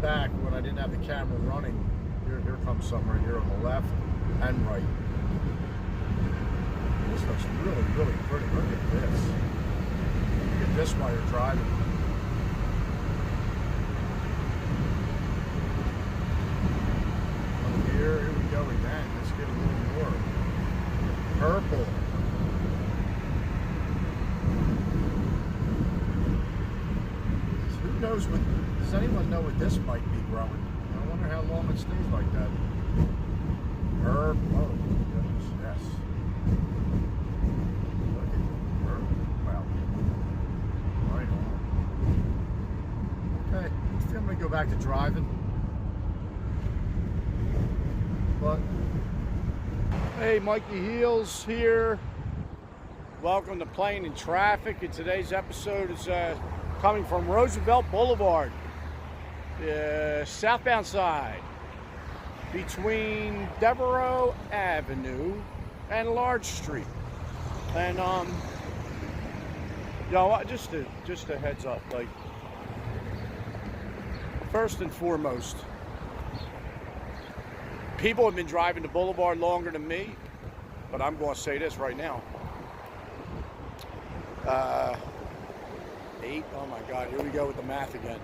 back when I didn't have the camera running. Here comes some right here on the left and right. This looks really, really pretty. Look at this. Look at this while you're driving. Oh, here we go again. Let's get a little more purple. Who knows what? Does anyone know what this might be growing? I wonder how long it stays like that. Herb. Oh goodness, yes. Look at herb. Wow. Right on. Okay, I think I'm gonna go back to driving. But hey, Mikey Heels here. Welcome to Playing in Traffic. And today's episode is coming from Roosevelt Boulevard, southbound side, between Devereux Avenue and Large Street. And just a heads up, like, first and foremost, people have been driving the boulevard longer than me, but I'm going to say this right now. 8, oh my God, here we go with the math again.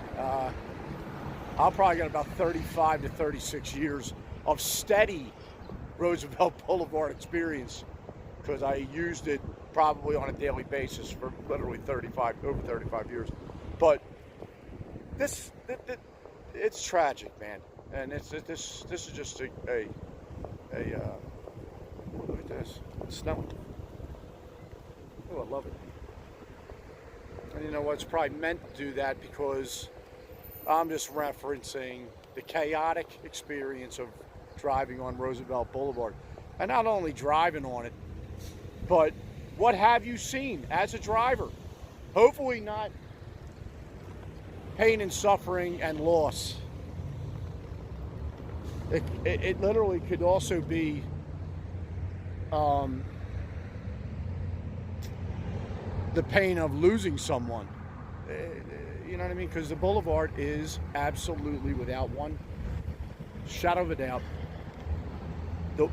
I'll probably got about 35 to 36 years of steady Roosevelt Boulevard experience, because I used it probably on a daily basis for literally over 35 years. But it's tragic, man. And this is just a look at this. It's snowing. Oh, I love it. And you know what? It's probably meant to do that because I'm just referencing the chaotic experience of driving on Roosevelt Boulevard. And not only driving on it, but what have you seen as a driver? Hopefully not pain and suffering and loss. It literally could also be the pain of losing someone. You know what I mean? Because the boulevard is absolutely, without one shadow of a doubt, the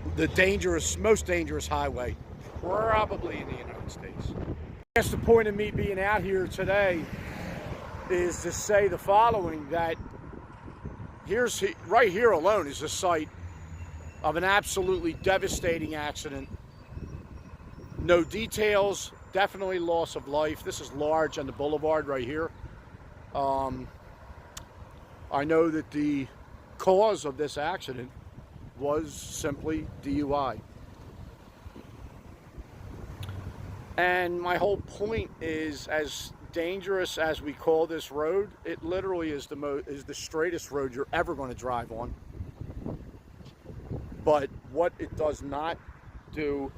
most dangerous highway probably in the United States. I guess the point of me being out here today is to say the following, that right here alone is the site of an absolutely devastating accident. No details, definitely loss of life. This is Large on the boulevard right here. I know that the cause of this accident was simply DUI. And my whole point is, as dangerous as we call this road, it literally is the straightest road you're ever going to drive on. But what it does not do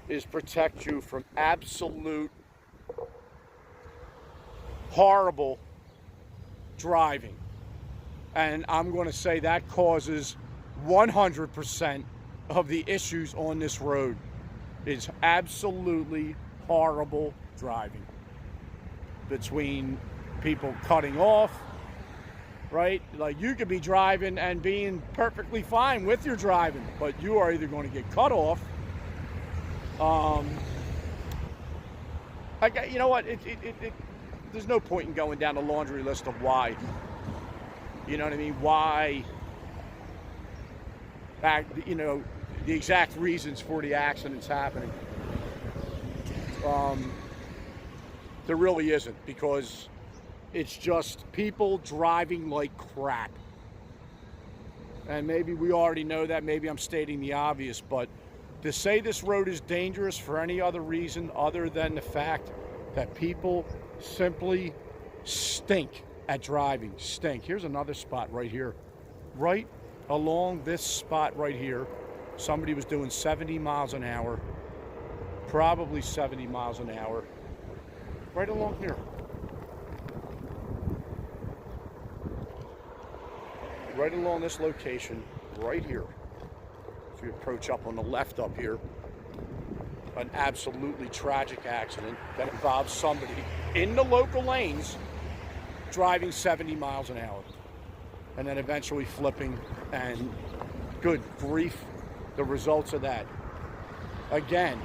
is protect you from absolute horrible driving. And I'm going to say that causes 100% of the issues on this road. Is absolutely horrible driving. Between people cutting off, right? Like, you could be driving and being perfectly fine with your driving, but you are either going to get cut off. You know what? There's no point in going down the laundry list of why. You know what I mean? Why? You know, the exact reasons for the accidents happening. There really isn't, because it's just people driving like crap. And maybe we already know that, maybe I'm stating the obvious, but to say this road is dangerous for any other reason other than the fact that people simply stink at driving. Stink. Here's another spot right here. Right along this spot right here, somebody was doing 70 miles an hour, probably 70 miles an hour, right along here. Right along this location, right here. If you approach up on the left up here, an absolutely tragic accident that involves somebody in the local lanes driving 70 miles an hour. and then eventually flipping, and good grief, the results of that. Again,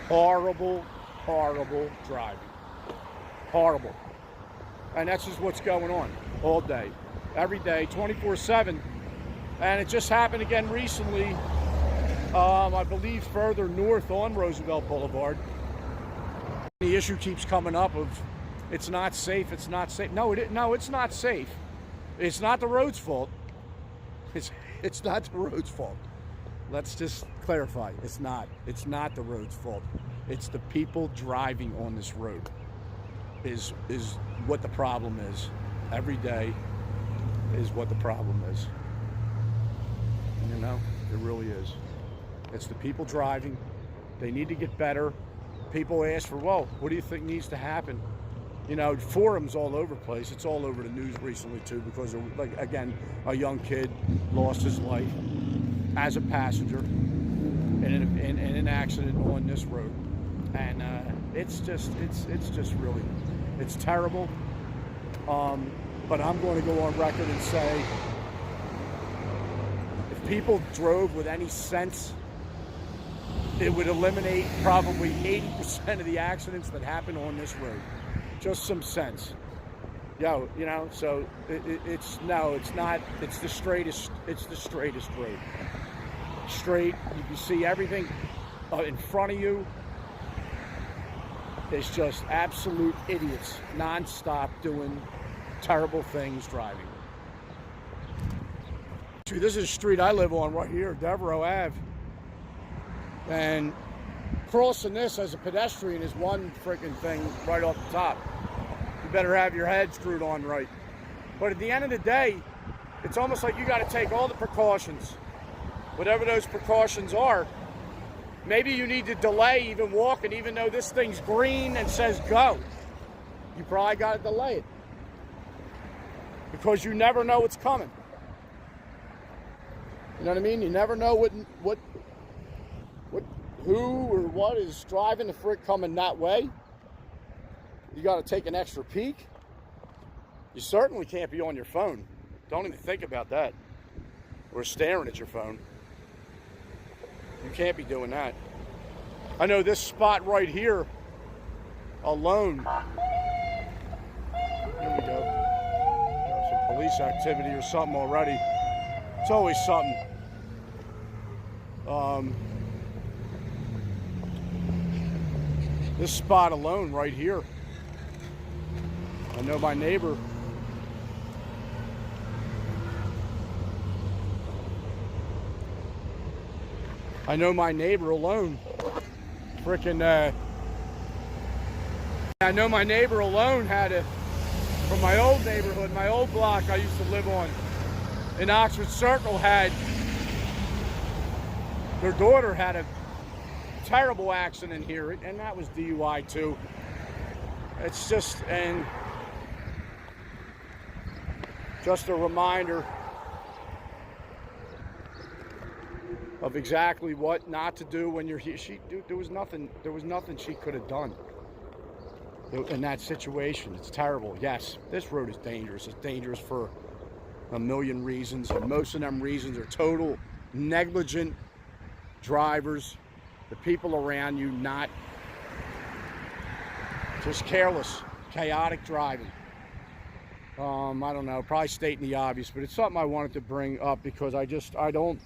horrible, horrible driving. Horrible. And that's just what's going on all day, every day, 24/7. And it just happened again recently, I believe further north on Roosevelt Boulevard. The issue keeps coming up of it's not safe, it's not safe. No, it's not safe. It's not the road's fault. It's not the road's fault. Let's just clarify. It's not the road's fault. It's the people driving on this road is what the problem is. Every day is what the problem is. You know, it really is. It's the people driving. They need to get better. People ask for, well, what do you think needs to happen? You know, forums all over the place. It's all over the news recently too, because of, like, again, a young kid lost his life as a passenger in an accident on this road, and it's just really, it's terrible. But I'm going to go on record and say, if people drove with any sense, it would eliminate probably 80% of the accidents that happen on this road. Just some sense. You know, so it's not, it's the straightest road. Straight, you can see everything in front of you. It's just absolute idiots, non-stop doing terrible things driving. This is a street I live on right here, Devereux Ave. And crossing this as a pedestrian is one freaking thing right off the top. You better have your head screwed on right. But at the end of the day, it's almost like you got to take all the precautions, whatever those precautions are. Maybe you need to delay even walking, even though this thing's green and says go. You probably got to delay it, because you never know what's coming. You know what I mean? You never know who or what is driving the frick coming that way. You got to take an extra peek. You certainly can't be on your phone. Don't even think about that. Or staring at your phone. You can't be doing that. I know this spot right here alone. Here we go. Some police activity or something already. It's always something. This spot alone right here. I know my neighbor. Alone. I know my neighbor alone had from my old neighborhood, my old block I used to live on in Oxford Circle, their daughter had a terrible accident here, and that was DUI too. It's just a reminder of exactly what not to do when you're here. There was nothing she could have done in that situation. It's terrible. Yes, this road is dangerous. It's dangerous for a million reasons, and most of them reasons are total negligent drivers, the people around you, not just careless, chaotic driving. I don't know, probably stating the obvious, but it's something I wanted to bring up because I don't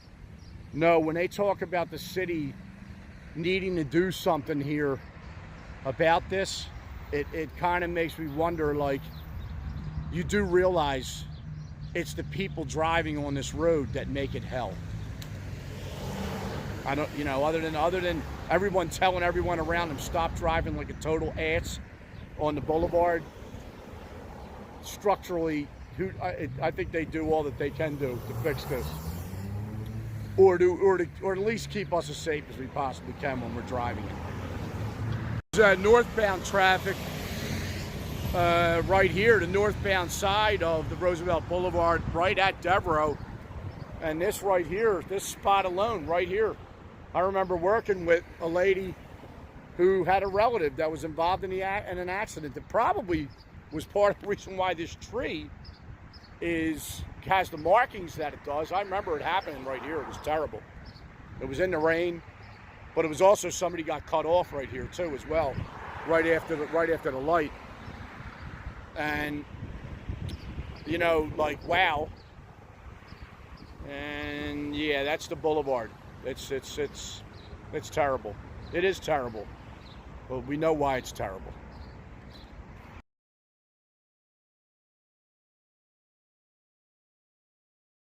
know, when they talk about the city needing to do something here about this, it kind of makes me wonder, like, you do realize it's the people driving on this road that make it hell. I don't, you know, other than everyone telling everyone around them stop driving like a total ass on the boulevard. Structurally, I think they do all that they can do to fix this, or at least keep us as safe as we possibly can when we're driving it. Northbound traffic right here, the northbound side of the Roosevelt Boulevard, right at Devereux, and this right here, this spot alone, right here. I remember working with a lady who had a relative that was involved in an accident that probably was part of the reason why this tree has the markings that it does. I remember it happening right here. It was terrible. It was in the rain, but it was also somebody got cut off right here too as well, right after the light. And you know, like, wow. And yeah, that's the boulevard. It's terrible. It is terrible, but we know why it's terrible.